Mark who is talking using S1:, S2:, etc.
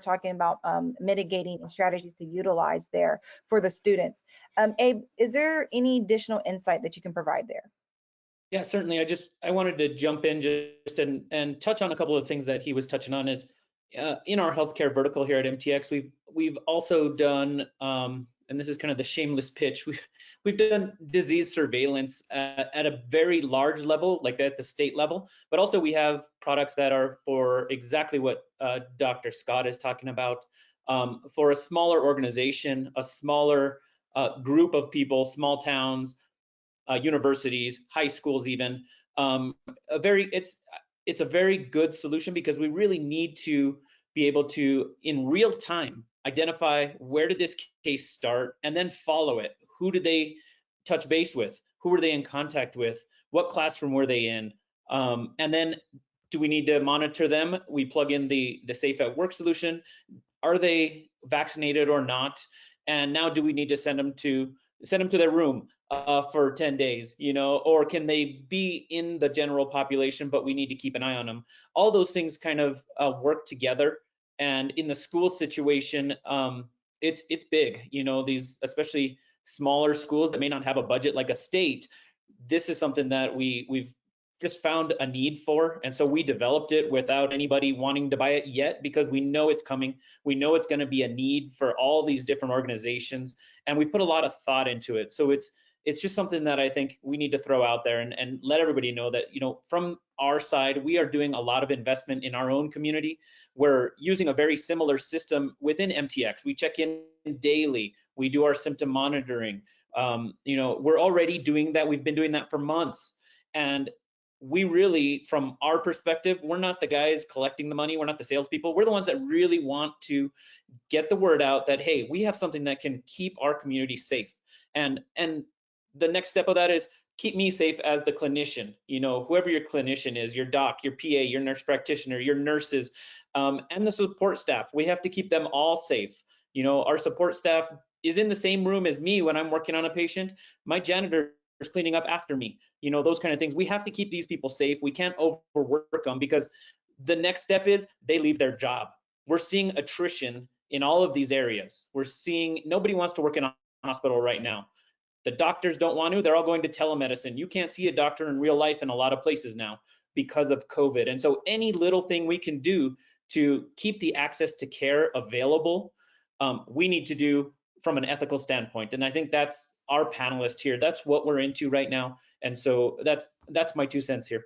S1: talking about mitigating strategies to utilize there for the students. Abe, is there any additional insight that you can provide there?
S2: Yeah, certainly. I wanted to jump in just and touch on a couple of things that he was touching on. Is in our healthcare vertical here at MTX, we've also done, and this is kind of the shameless pitch, we've done disease surveillance at a very large level, like at the state level, but also we have products that are for exactly what Dr. Scott is talking about, for a smaller organization, a smaller group of people, small towns, universities, high schools even. It's a very good solution because we really need to be able to, in real time, identify where did this case start and then follow it. Who did they touch base with? Who were they in contact with? What classroom were they in? And then do we need to monitor them? We plug in the Safe at Work solution. Are they vaccinated or not? And now do we need to send them to their room for 10 days, or can they be in the general population, but we need to keep an eye on them? All those things kind of work together. And in the school situation, it's big, these especially smaller schools that may not have a budget like a state. This is something that we've just found a need for, and so we developed it without anybody wanting to buy it yet, because we know it's coming. We know it's going to be a need for all these different organizations, and we put a lot of thought into it. So it's just something that I think we need to throw out there and let everybody know that, from our side, we are doing a lot of investment in our own community. We're using a very similar system within MTX. We check in daily. We do our symptom monitoring. We're already doing that. We've been doing that for months. And we really, from our perspective, we're not the guys collecting the money. We're not the salespeople. We're the ones that really want to get the word out that, hey, we have something that can keep our community safe. And the next step of that is keep me safe as the clinician. Whoever your clinician is, your doc, your PA, your nurse practitioner, your nurses, and the support staff. We have to keep them all safe. Our support staff is in the same room as me when I'm working on a patient. My janitor is cleaning up after me. Those kind of things. We have to keep these people safe. We can't overwork them, because the next step is they leave their job. We're seeing attrition in all of these areas. We're seeing nobody wants to work in a hospital right now. The doctors don't want to. They're all going to telemedicine. You can't see a doctor in real life in a lot of places now because of COVID. And so any little thing we can do to keep the access to care available, we need to do from an ethical standpoint. And I think that's our panelist here. That's what we're into right now. And so that's my 2 cents here.